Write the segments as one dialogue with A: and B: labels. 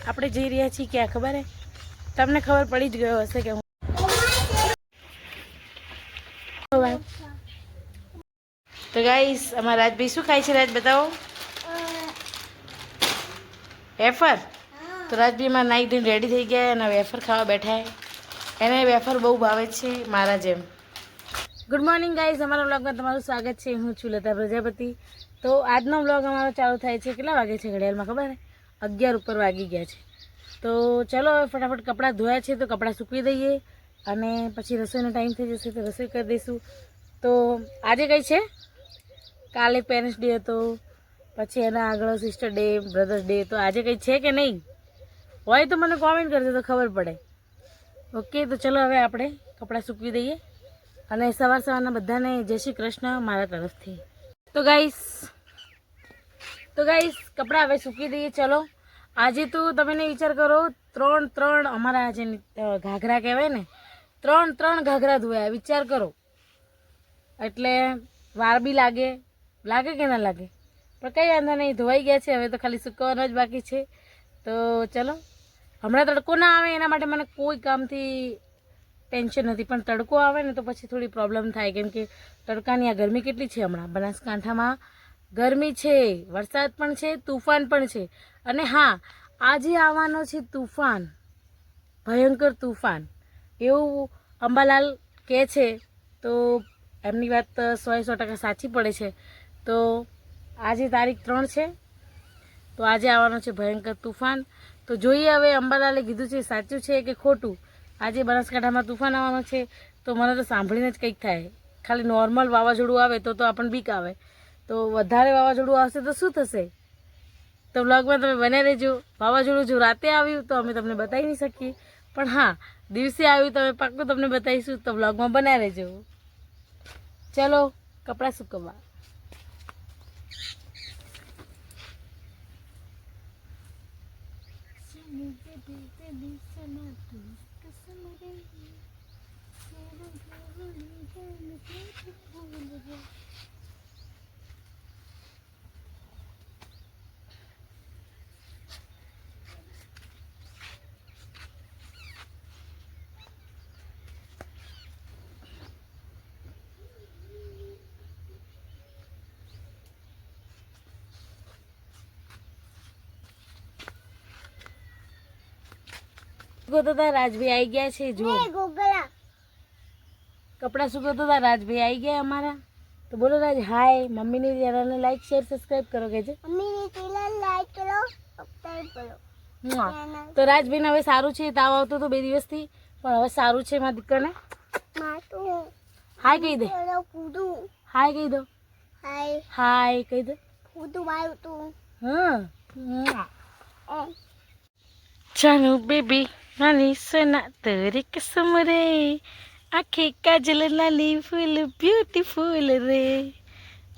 A: આપણે જઈ રહ્યા છીએ ક્યાં ખબર હે? તમને ખબર પડી જ ગયો હશે કે હું તો ગાઈસ અમારા રાજભાઈ શું ખાય છે? રાજ બતાવો. વેફર. તો રાજભાઈ માં નાઈ ધોઈને રેડી થઈ ગયા અને વેફર ખાવા બેઠા. એને વેફર બહુ ભાવે છે મારા જેમ. ગુડ મોર્નિંગ ગાઈસ, અમારા વ્લોગમાં તમારું સ્વાગત છે. હું છું લતા પ્રજાપતિ. તો આજનો વ્લોગ અમારો ચાલુ થાય છે. કેટલા વાગે છે ઘડિયાળમાં ખબર હે? 11 ઉપર વાગી ગયા છે. તો ચલો હવે ફટાફટ કપડાં ધોયા છે તો કપડાં સૂકવી દઈએ અને પછી રસોઈનો ટાઈમ થઈ જશે તો રસોઈ કરી દઈશું. તો આજે કઈ છે? કાલે પેરેન્ટ્સ ડે હતો, પછી એના આગળ સિસ્ટર ડે, બ્રધર્સ ડે. તો આજે કંઈ છે કે નહીં હોય તો મને કોમેન્ટ કરજો તો ખબર પડે. ઓકે, તો ચલો હવે આપણે કપડાં સૂકવી દઈએ અને સવારના બધાને જય શ્રી કૃષ્ણ મારા તરફથી. તો ગાઈસ કપડાં હવે સૂકવી દઈએ. ચલો આજે તો તમે વિચાર કરો, ત્રણ અમારા જે ઘાઘરા કહેવાય ને, ત્રણ ઘાઘરા ધોયા. વિચાર કરો, એટલે વાર બી લાગે કે ના લાગે, પણ કંઈ વાંધો નહીં, ધોવાઈ ગયા છે. હવે તો ખાલી સૂકવવાનો જ બાકી છે. તો ચલો, હમણાં તડકો ના આવે એના માટે મને કોઈ કામથી ટેન્શન નથી, પણ તડકો આવે ને તો પછી થોડી પ્રોબ્લેમ થાય, કેમ કે તડકાની આ ગરમી કેટલી છે. હમણાં બનાસકાંઠામાં ગરમી છે, વરસાદ પણ છે, તુફાન પણ છે. અને હા, આજે આવવાનો છે તુફાન, ભયંકર તુફાન, એવું અંબાલાલ કહે છે. તો એમની વાત 100% સાચી પડે છે. તો આજે તારીખ 3 છે, તો આજે આવવાનો છે ભયંકર તુફાન. તો જોઈએ હવે અંબાલાલે કીધું છે સાચું છે કે ખોટું. આજે બનાસકાંઠામાં તુફાન આવવાનો છે. તો મને તો સાંભળીને જ કંઈક થાય. ખાલી નોર્મલ વાવાઝોડું આવે તો આપણને બીક આવે, તો વધારે વાવાઝોડું આવશે તો શું થશે? તો વ્લોગમાં તમે બને રહેજો. વાવાઝોડું જો રાતે આવ્યું તો અમે તમને બતાવી નહીં શકીએ, પણ હા, દિવસે આવ્યું તો અમે પાક્કું તમને બતાવીશું. તો વ્લોગમાં બનાવી રહેજો. ચલો કપડાં સૂકવવા. સુગોતા રાજભાઈ આવી ગયા છે. જો કપડા સુગોતા રાજભાઈ આવી ગયા અમારા. તો બોલો રાજ, હાય. મમ્મીની ચેનલને લાઈક શેર સબસ્ક્રાઇબ કરો કે છે. મમ્મીની ચેનલ લાઈક કરો, સબસ્ક્રાઇબ કરો. તો રાજભાઈને હવે સારું છે. તાવ આવતો તો 2 દિવસથી, પણ હવે સારું છે. મારા દીકરાને હાય કહી દે. હાય કહી દો. હાય કહી દો. હા, જાનુ બેબી નાની સોના તેરી કસમ રે, આંખે કાજલ લાલી ફૂલ બ્યુટીફુલ રે.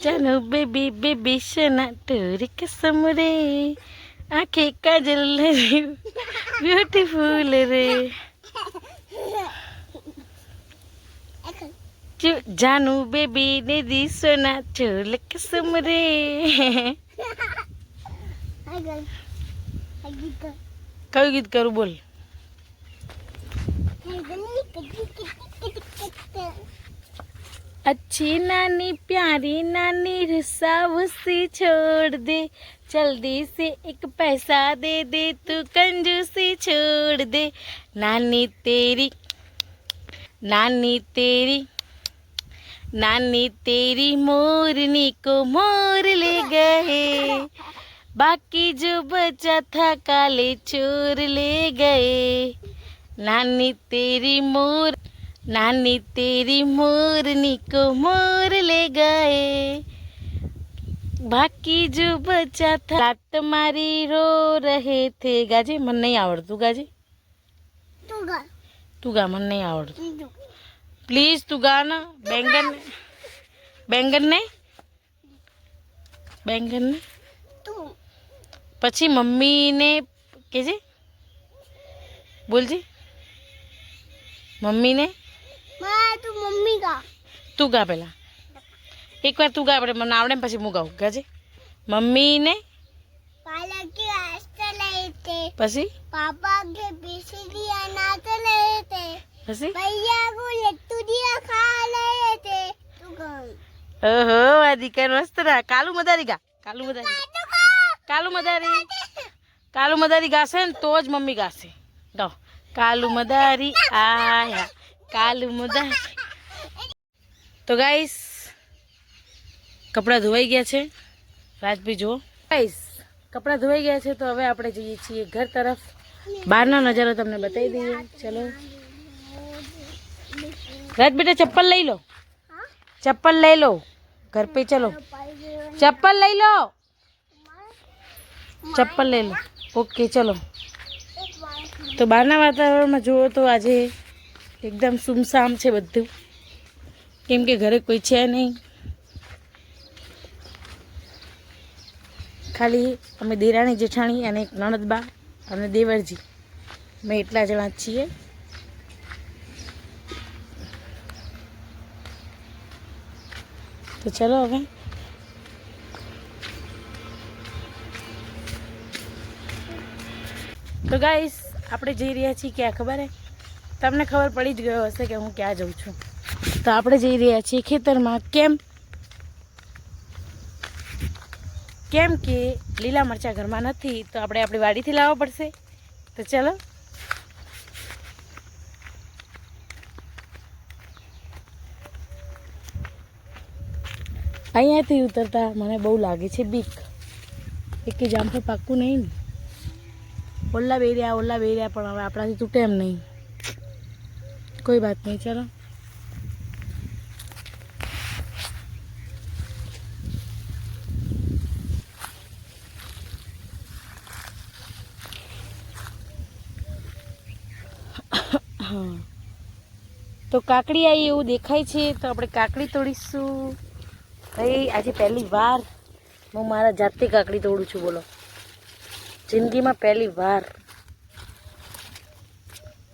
A: જાનુ બેબી બેબી સોના તેરી કસમ રે, આંખે કાજલ લાલી બ્યુટીફુલ રે. જાનુ બેબી ને દી સોના ચોલ કસમ રે. કયું ગીત કરું બોલ? अच्छी नानी प्यारी नानी रुस्सा छोड़ दे, जल्दी से एक पैसा दे दे, तू कंजूसी छोड़ दे. नानी तेरी मोरनी को मोर ले गए, बाकी जो बचा था काले चोर ले गए. नानी तेरी मोरनी को मोर ले गए, बाकी जो बचा था. रात मारी रो रहे थे. गाजे मन नहीं आवड़તું. गाजे તું गा, मन नहीं आवड़તું. પ્લીઝ તું ગા ના. બેંગન ને પછી મમ્મીને કહેજે. બોલજે મમ્મીને. તું ગા પેલા. એકવાર તું ગા, આપણે મને આવડે પછી હું ગાઉં. ગાજે મમ્મીને પછી
B: पापा के पीछे दिया नाच रहे थे,
A: પછી
B: भैया को लट्टू दिया खा रहे थे। तू कौन?
A: ઓહો આ દીકરા મસ્ત રા કાલુ મદારી ગા કાલુ મદારી ગાશે ને તો જ મમ્મી ગાશે ગાઓ કાલુ મદારી આયા કાલુ મદારી તો ગાઈસ કપડાં ધોવાઈ ગયા છે રાજભાઈ જુઓ ગાઈસ કપડાં ધોવાઈ ગયા છે તો હવે આપણે જઈએ છીએ ઘર તરફ બહારનો નજારો તમને બતાવી દઈએ ચલો રાજ બેટા ચપ્પલ લઈ લો चप्पल ले लो घर पे चलो चप्पल ले लो चप्पल ले लो ओके चलो तो બહારના વાતાવરણમાં જુઓ તો આજે એકદમ સુમસામ છે બધું કેમ કે ઘરે કોઈ છે નહીં ખાલી અમે દેરાણી જેઠાણી અને એક નણદબા અને દેવરજી અમે એટલા જણા જ છીએ તો ચલો હવે તો ગાઈસ આપણે જઈ રહ્યા છીએ ક્યાં ખબર હે તમને ખબર પડી જ ગયો હશે કે હું ક્યાં જઉં છું તો આપણે જઈ રહ્યા છીએ ખેતરમાં કેમ કે લીલા મરચાં ઘરમાં નથી તો આપણે આપણી વાડીથી લાવવા પડશે તો ચલો અહીંયાથી ઉતરતા મને બહુ લાગે છે બીક એક જામફળ પાક્કું નહીં ને ઓલા બેર્યા પણ હવે આપણાથી તૂટે એમ નહીં કોઈ વાત નહીં ચાલો તો કાકડી આવી એવું દેખાય છે તો આપણે કાકડી તોડીશું ભાઈ આજે પહેલી વાર હું મારા જાતે કાકડી તોડું છું બોલો જિંદગીમાં પહેલી વાર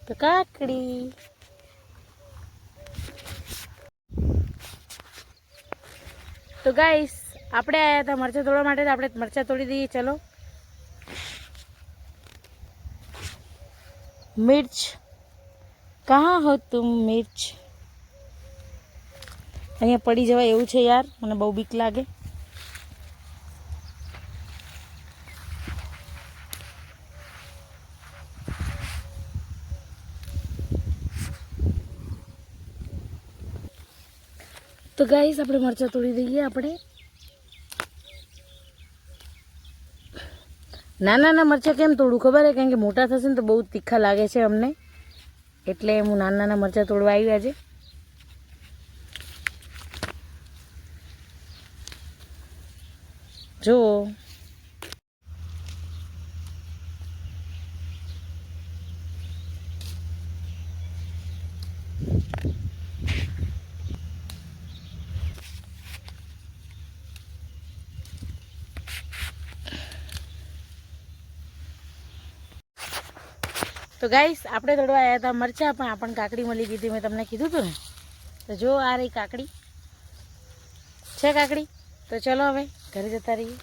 A: તો કાકડી તો ગાઈસ આપણે આવ્યા હતા મરચાં તોડવા માટે આપણે મરચાં તોડી દઈએ ચલો મિર્ચ કहाँ हो तुम मिर्च અહીંયા પડી જવાય એવું છે યાર મને બહુ બીક લાગે તો ગાઈસ આપણે મરચાં તોડી દઈએ આપણે નાના મરચાં કેમ તોડું ખબર હે કારણ કે મોટા થશે ને તો બહુ તીખા લાગે છે અમને એટલે હું નાના મરચાં તોડવા આવી આજે જો તો ગાઈસ આપણે તોડવા આવ્યા હતા મરચાં પણ આપણને કાકડી મળી ગઈ હતી મેં તમને કીધું હતું ને તો જો આ રહી કાકડી છે કાકડી તો ચલો હવે ઘરે જતા રહીએ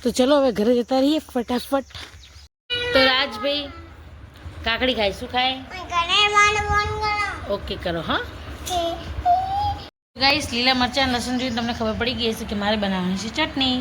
A: તો ચલો હવે ઘરે જતા રહીએ ફટાફટ તો રાજભાઈ કાકડી ખાય શું ખાય ઓકે કરો હા ગાઈસ લીલા મરચાં લસણ જોઈને તમને ખબર પડી ગઈ હશે કે મારે બનાવવાની છે ચટણી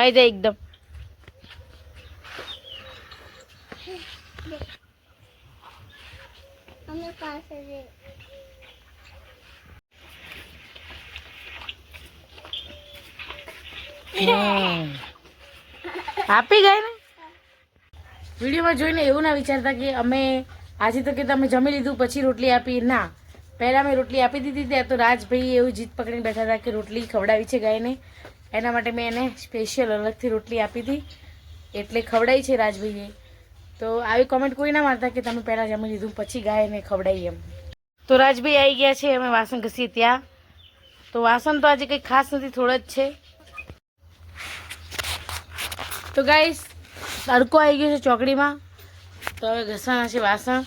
A: પાઈ જાય એકદમ.
B: અમે પાસે છે
A: આપી ગઈ ને. વિડીયોમાં જોઈને એવું ના વિચારતા કે અમે આજે તો કે તમે જમી લીધું પછી રોટલી આપી. ના, પહેલાં મેં રોટલી આપી દીધી. ત્યાં તો રાજભાઈ એવું જીદ પકડીને બેઠા હતા કે રોટલી ખવડાવી છે ગાયને. એના માટે મેં એને સ્પેશિયલ અલગથી રોટલી આપી હતી, એટલે ખવડાવી છે રાજભાઈએ. તો આવી કોમેન્ટ કોઈ ના મારતા કે તમે પહેલાં જમી લીધું પછી ગાયને ખવડાવી એમ. તો રાજભાઈ આવી ગયા છે, અમે વાસણ ઘસીએ ત્યાં. તો વાસણ તો આજે કંઈ ખાસ નથી, થોડા જ છે. તો ગાઈસ તડકો આવી ગયો છે ચોકડીમાં, તો હવે ઘસવાના છે વાસણ.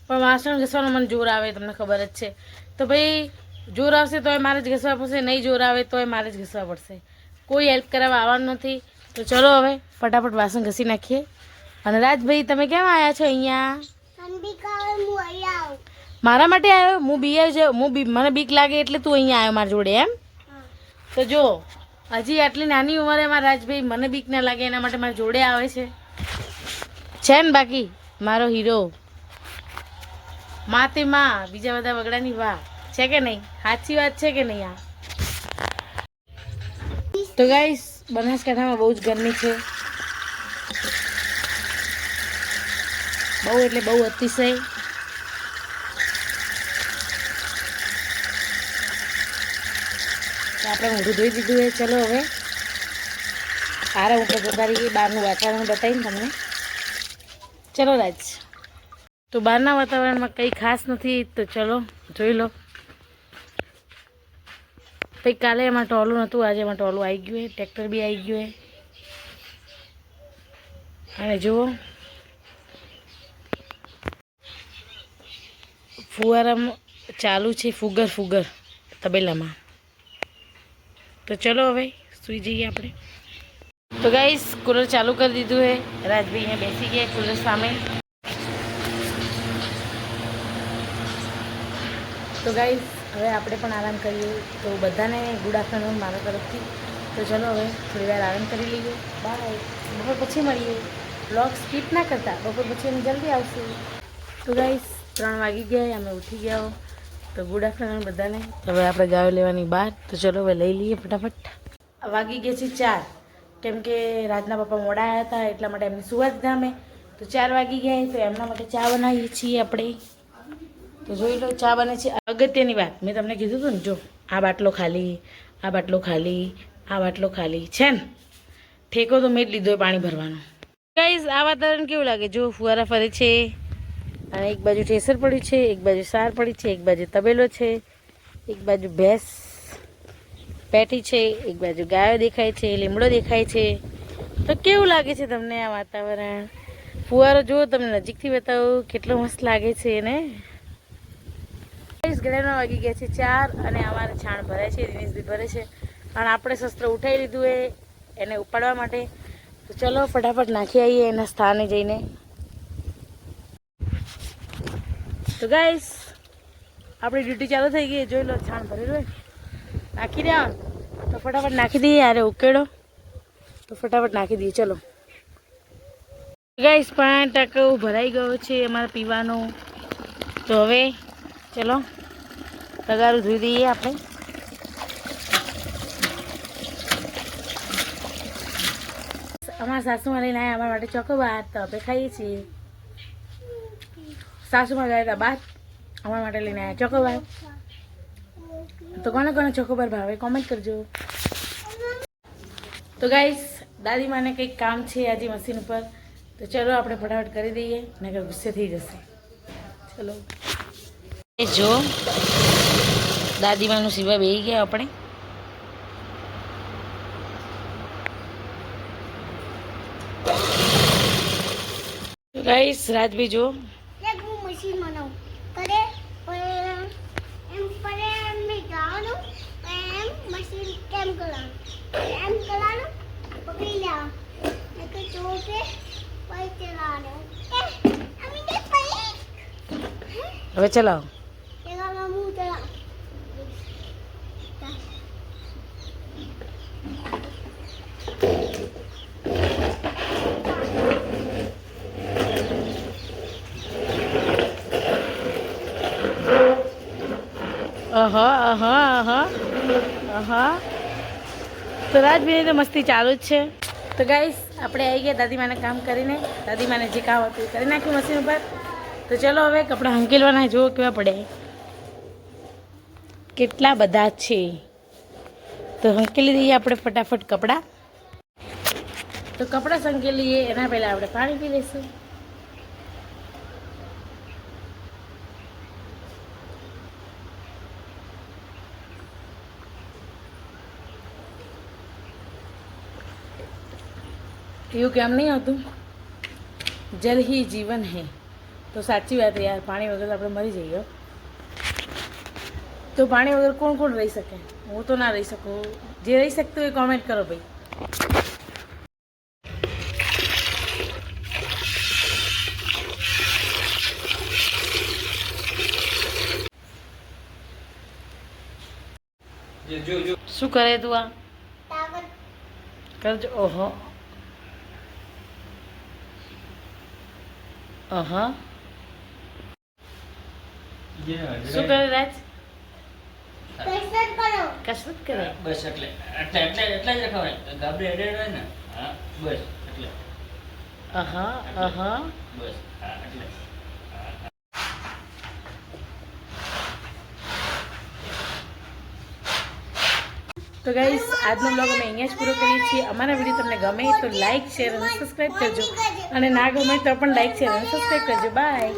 A: પણ વાસણ ઘસવાનું મને જોર આવે, તમને ખબર જ છે. તો ભાઈ જોર આવશે તોય મારે જ ઘસવા પડશે, નહીં જોર આવે તોય મારે જ ઘસવા પડશે. કોઈ હેલ્પ કરાવવા આવવાનું નથી. તો ચલો હવે ફટાફટ વાસણ ઘસી નાખીએ. અને રાજભાઈ તમે કેમ આવ્યા છો અહીંયા?
B: અંબિકા હું અહીંયા આવું.
A: મારા માટે આવ્યો? હું બી આવ્યો, મને બીક લાગે એટલે તું અહીંયા આવ્યો મારા જોડે એમ? તો જો હજી આટલી નાની ઉંમરે મારા રાજભાઈ મને બીક ના લાગે એના માટે મારા જોડે આવે છે ને. બાકી મારો હીરો માં તે માં, બીજા બધા વગડાની વાહ છે કે નહીં? સાચી વાત છે કે નહીં? આ તો ગાઈસ બનાસકાંઠામાં બહુ જ ગરમી છે, બહુ એટલે બહુ અતિશય. આપણે ઊંધું ધોઈ દીધું છે. ચલો હવે આરા ઉપર જતા રહીએ, બહારનું વાતાવરણ બતાવીને તમને. ચલો રાજ. તો બહારના વાતાવરણમાં કંઈ ખાસ નથી, તો ચલો જોઈ લો. ભાઈ કાલે એમાં ટોલું નહોતું, આજે એમાં ટોલું આવી ગયું. ટ્રેક્ટર બી આવી ગયું. અને જુઓ ફુવારામાં ચાલુ છે, ફુગર તબેલામાં. તો ચલો હવે સૂઈ જઈએ આપણે. તો ગાઈસ કુલર ચાલુ કરી દીધું છે. રાજભાઈ અહીંયા બેસી ગયા કુલર સામે. તો ગાઈસ હવે આપણે પણ આરામ કરીએ. તો બધાને ગુડ આફ્ટરનૂન મારા તરફથી. તો ચલો હવે થોડી વાર આરામ કરી લઈએ. બાય, બપોર પછી મળીએ. બ્લોગ સ્કીપ ના કરતા, બપોર પછી અમે જલ્દી આવશું. તો ગાઈસ 3 વાગી ગયા, અમે ઉઠી ગયા. તો ગુડ આફ્ટરનૂન બધાને. હવે આપણે ગાયો લેવાની બહાર. તો ચલો હવે લઈ લઈએ ફટાફટ. વાગી ગયા છે 4, કેમ કે રાતના પપ્પા મોડા આવ્યા હતા એટલા માટે એમને સુવા જ ના અમે. તો 4 વાગી ગયા, તો એમના માટે ચા બનાવીએ છીએ આપણે. તો જોઈ લો ચા બને છે. અગત્યની વાત મેં તમને કીધું હતું ને, જો આ બાટલો ખાલી, આ બાટલો ખાલી, આ બાટલો ખાલી છે ને. ઠેકો તો મેં જ લીધો પાણી ભરવાનો. ગાઈસ આ વાતાવરણ કેવું લાગે? જો ફુવારા ફરે છે, અને એક બાજુ ઠેસર પડ્યું છે, એક બાજુ સાર પડી છે, એક બાજુ તબેલો છે, એક બાજુ ભેંસ પેટી છે, એક બાજુ ગાયો દેખાય છે, લીમડો દેખાય છે. તો કેવું લાગે છે તમને આ વાતાવરણ? ફુવારો જુઓ, તમને નજીકથી બતાવું કેટલો મસ્ત લાગે છે ને. ઘડિયાળમાં વાગી ગયા છે 4, અને અમારે છાણ ભરાય છે, દિનેશભાઈ ભરે છે. અને આપણે શસ્ત્ર ઉઠાવી લીધું એને ઉપાડવા માટે. તો ચલો ફટાફટ નાખી આવીએ એના સ્થાને જઈને. તો ગાઈસ આપણી ડ્યુટી ચાલુ થઈ ગઈ. જોઈ લો છાણ ભરેલું હોય, નાખી દે તો ફટાફટ નાખી દઈએ. યારે ઉકેડો તો ફટાફટ નાખી દઈએ. ચલો ગાઈસ 5% ભરાઈ ગયો છે અમારે પીવાનો. તો હવે ચલો તગારું ધોઈ દઈએ આપણે. અમારા સાસુમાં લઈને આવ્યા અમારા માટે ચોકોબાર. તો આપણે ખાઈએ છીએ. સાસુમાં ગયા હતા બહાર, અમારા માટે લઈને આવ્યા ચોકોબાર. તો કોને કોને ચોકોબાર ભાવે કોમેન્ટ કરજો. તો ગાઈસ દાદીમાને કંઈક કામ છે આજે મશીન ઉપર. તો ચલો આપણે ફટાફટ કરી દઈએ, નકર ગુસ્સે થઈ જશે. ચલો જો દાદીમાનું સીવા બેસી ગયા આપણે. ગાઈસ રાજભાઈ જો
B: હું મશીન બનાવું કરે એમ પડે એમ બી ગાવાનું એમ મશીન કેમ કરવાનું પકડી લેવા એક ચોકે પૈ ચલાવવાનું અમી દે પૈ.
A: હવે ચલાવો.
B: એમાં હું ચલાવ
A: તો રાજભાઈની તો મસ્તી ચાલુ જ છે. તો ગાઈસ આપણે આવી ગયા દાદીમાને કામ કરીને. દાદીમાને જે કામ હતું એ કરી નાખ્યું મશીન ઉપર. તો ચલો હવે કપડાં હંકેલવાના જુઓ કેવા પડે, કેટલા બધા છે. તો હંકેલી દઈએ આપણે ફટાફટ કપડાં. તો કપડાં સંકેલીએ એના પહેલાં આપણે પાણી પી લઈશું. એવું કેમ નહીં આવતું, જલ હી જીવન હે. તો સાચી વાત યાર, પાણી વગર આપણે મરી જઈએ. તો પાણી વગર કોણ કોણ રહી શકે? હું તો ના રહી શકું. જે રહી શકતું એ કોમેન્ટ કરો ભાઈ. શું કરે તું આ?
B: તાવત
A: કરજો. ઓહો, શું કરે રાજ?
B: કસરત કરો.
A: કસરત કરે.
C: બસ એટલે જ રખાવાય. ગાબડે એડેડ હોય ને, હા બસ એટલે બસ હા એટલે.
A: તો ગાઈસ આજનો બ્લોગ અમે અહીંયા જ પૂરો કરીએ છીએ. અમારા વિડીયો તમને ગમે તો લાઈક શેર અને સબસ્ક્રાઈબ કરજો, અને ના ગમે તો પણ લાઈક શેર અને સબસ્ક્રાઈબ કરજો. બાય.